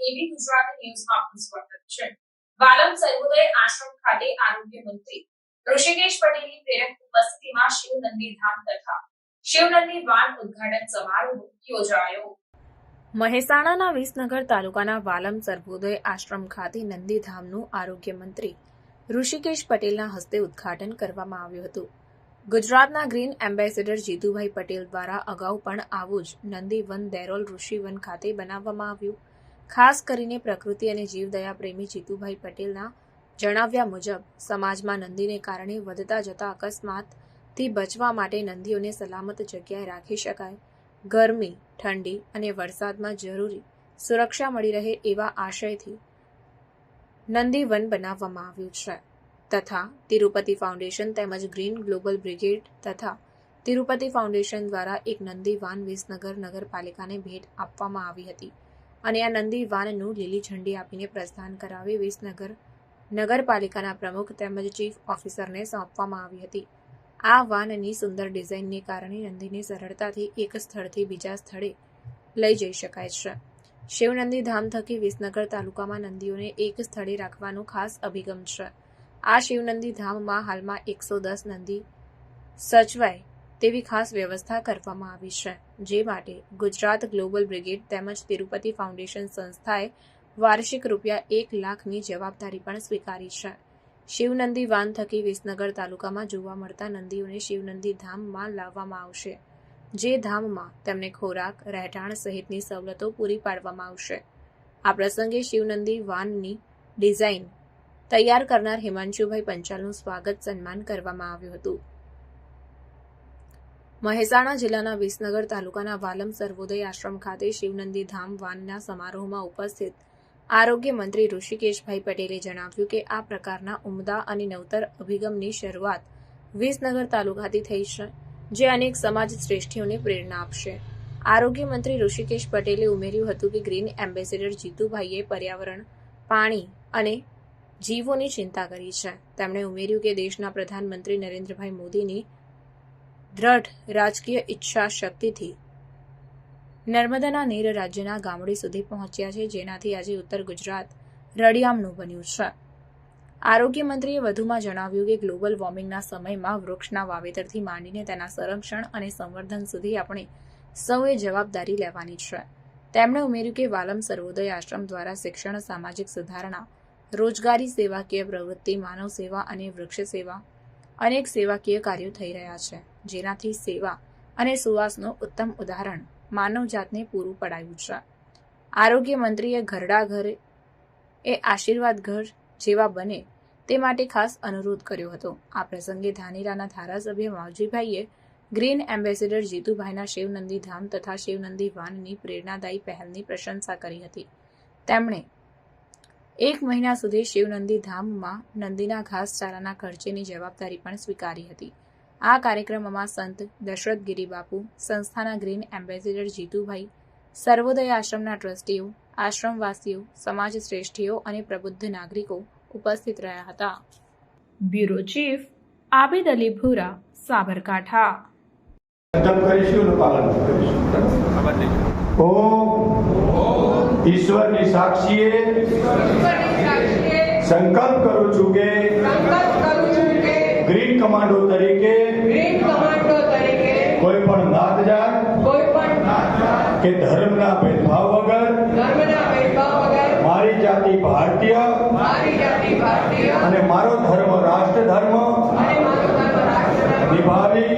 એવી ગુજરાતી ન્યૂઝમાં આપનું સ્વાગત છે। વાલમ સર્વોદય આશ્રમ ખાતે આરોગ્ય મંત્રી ઋષિકેશ પટેલની પ્રેરક ઉપસ્થિતિમાં શિવનંદીધામ તથા શિવનંદી વાન ઉદ્ઘાટન સમારોહ યોજાયો। મહેસાણાના વિસનગર તાલુકાના વાલમ સર્વોદય આશ્રમ ખાતે નંદીધામનું આરોગ્ય મંત્રી ઋષિકેશ પટેલના હસ્તે ઉદ્ઘાટન કરવામાં આવ્યું હતું। ગુજરાતના ગ્રીન એમ્બેસેડર જીતુભાઈ પટેલ દ્વારા અગાઉ પણ આવું જ નંદીવન દેરોલ ઋષિવન ખાતે બનાવવામાં આવ્યું। ખાસ કરીને પ્રકૃતિ અને જીવદયા પ્રેમી જીતુભાઈ પટેલના જણાવ્યા મુજબ સમાજમાં નંદીને કારણે વધતા જતા અકસ્માતથી બચવા માટે નંદીઓને સલામત જગ્યાએ રાખી શકાય, ગરમી, ઠંડી અને વરસાદમાં જરૂરી સુરક્ષા મળી રહે એવા આશયથી નંદીવન બનાવવામાં આવ્યું છે તથા તિરુપતિ ફાઉન્ડેશન તેમજ ગ્રીન ગ્લોબલ બ્રિગેડ તથા તિરુપતિ ફાઉન્ડેશન દ્વારા એક નંદી વાન વિસનગર નગરપાલિકાને ભેટ આપવામાં આવી હતી અને આ નંદી વાનનું લીલી ઝંડી આપીને પ્રસ્થાન કરાવી વિસનગર નગરપાલિકાના પ્રમુખ તેમજ ચીફ ઓફિસરને સોંપવામાં આવી હતી। આ વાનની સુંદર ડિઝાઇનને કારણે નંદીને સરળતાથી એક સ્થળથી બીજા સ્થળે લઈ જઈ શકાય છે। શિવનંદી ધામ થકી વિસનગર તાલુકામાં નંદીઓને એક સ્થળે રાખવાનો ખાસ અભિગમ છે। આ શિવનંદી ધામમાં હાલમાં 110 નંદી સચવાય તેવી ખાસ વ્યવસ્થા કરવામાં આવી છે, જે માટે ગુજરાત ગ્લોબલ બ્રિગેડ તેમજ તિરુપતિ ફાઉન્ડેશન સંસ્થાએ વાર્ષિક ₹1 લાખની જવાબદારી પણ સ્વીકારી છે। શિવનંદી વાન થકી વિસનગર તાલુકામાં જોવા મળતા નંદીઓને શિવનંદી ધામમાં લાવવામાં આવશે, જે ધામમાં તેમને ખોરાક, રહેઠાણ સહિતની સવલતો પૂરી પાડવામાં આવશે। આ પ્રસંગે શિવનંદી વાનની ડિઝાઇન તૈયાર કરનાર હિમાંશુભાઈ પંચાલનું સ્વાગત સન્માન કરવામાં આવ્યું હતું। મહેસાણા જિલ્લાના વિસનગર તાલુકાના વાલમ સર્વોદય આશ્રમ ખાતે શિવનંદી ધામ વાનના સમારોહમાં ઉપસ્થિત આરોગ્ય મંત્રી ઋષિકેશભાઈ પટેલે જણાવ્યું કે આ પ્રકારના ઉમદા અને નવતર અભિગમની શરૂઆત વિસનગર તાલુકાથી થઈ છે, જે અનેક સમાજ શ્રેષ્ઠીઓને પ્રેરણા આપશે। આરોગ્ય મંત્રી ઋષિકેશ પટેલે ઉમેર્યું હતું કે ગ્રીન એમ્બેસેડર જીતુભાઈએ પર્યાવરણ, પાણી અને જીવોની ચિંતા કરી છે। તેમણે ઉમેર્યું કે દેશના પ્રધાનમંત્રી નરેન્દ્રભાઈ મોદીની દ્રઢ રાજકીય ઈચ્છા શક્તિથી નર્મદાના નીર રાજ્યના ગામડે સુધી પહોંચ્યા છે, જેનાથી આજે ઉત્તર ગુજરાત રળિયામણું બન્યું છે। આરોગ્ય મંત્રીએ વધુમાં જણાવ્યું કે ગ્લોબલ વોર્મિંગના સમયમાં વૃક્ષના વાવેતરથી માંડીને તેના સંરક્ષણ અને સંવર્ધન સુધી આપણે સૌએ જવાબદારી લેવાની છે। તેમણે ઉમેર્યું કે વાલમ સર્વોદય આશ્રમ દ્વારા શિક્ષણ, સામાજિક સુધારણા, રોજગારી, સેવાકીય પ્રવૃત્તિ, માનવ સેવા અને વૃક્ષ સેવા અનેક સેવાકીય કાર્યો થઈ રહ્યા છે, જેનાથી સેવા અને સુવાસનું ઉત્તમ ઉદાહરણ માનવજાતને પૂરું પડાયું છે। આરોગ્ય મંત્રીએ ઘરડા ઘર એ આશીર્વાદ ઘર જેવા બને તે માટે ખાસ અનુરોધ કર્યો હતો। આ પ્રસંગે ધાનેરાના ધારાસભ્ય માવજીભાઈએ ગ્રીન એમ્બેસેડર જીતુભાઈના શિવનંદી ધામ તથા શિવનંદી વાનની પ્રેરણાદાયી પહેલની પ્રશંસા કરી હતી। તેમણે 1 મહિના સુધી શિવનંદી ધામમાં નંદીના ઘાસચારાના ખર્ચેની જવાબદારી પણ સ્વીકારી હતી। આ કાર્યક્રમમાં સંત દશરથગીરી બાપુ, સંસ્થાના ગ્રીન એમ્બેસેડર જીતુભાઈ, સર્વોદય આશ્રમના ટ્રસ્ટીઓ, આશ્રમવાસીઓ, સમાજ શ્રેષ્ઠીઓ અને પ્રબુદ્ધ નાગરિકો ઉપસ્થિત રહ્યા હતા। બ્યુરો ચીફ આબિદ અલી ભૂરા, સાબરકાંઠા। ઈશ્વરની સાક્ષીએ સંકલ્પ કરું છું કે ગ્રીન કમાન્ડો તરીકે કોઈ પણ નાત જાત કે ધર્મના ભેદભાવ વગર મારી જાતિ ભારતીય અને મારો ધર્મ રાષ્ટ્ર ધર્મ નિભાવી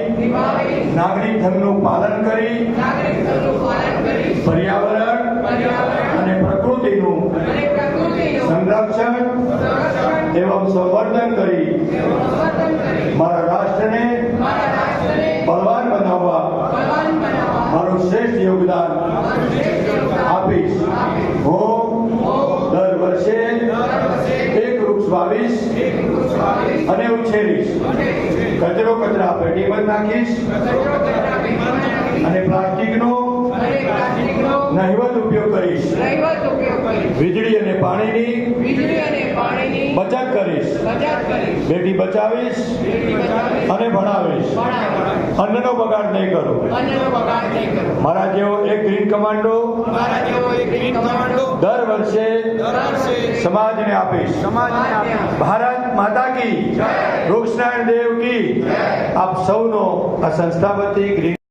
નાગરિક ધર્મનું પાલન કરી પર્યાવરણ અને પ્રકૃતિનું સંરક્ષણ એવં સંવર્ધન કરી મારા રાષ્ટ્રને બળવાન બનાવવા મારું શ્રેષ્ઠ યોગદાન આપીશ। હું દર વર્ષે 1 વૃક્ષ વાવીશ અને ઉછેરીશ। કચરો કચરા પેટીમાં નાખીશ અને પ્લાસ્ટિકનો પ્લાસ્ટિકનો નહિવત ઉપયોગ કરીશ. નહિવત ઉપયોગ કરીશ. વીજળી અને પાણીની બચત કરીશ. બેટી બચાવીશ અને ભણાવીશ. અન્નનો બગાડ નહીં કરું. મારા જેવો એક ગ્રીન કમાન્ડો દર વર્ષે સમાજને આપીશ. ભારત માતા કી, વૃક્ષનારાયણ દેવ કી. આપ સૌનો આ સંસ્થા વતી ગ્રીન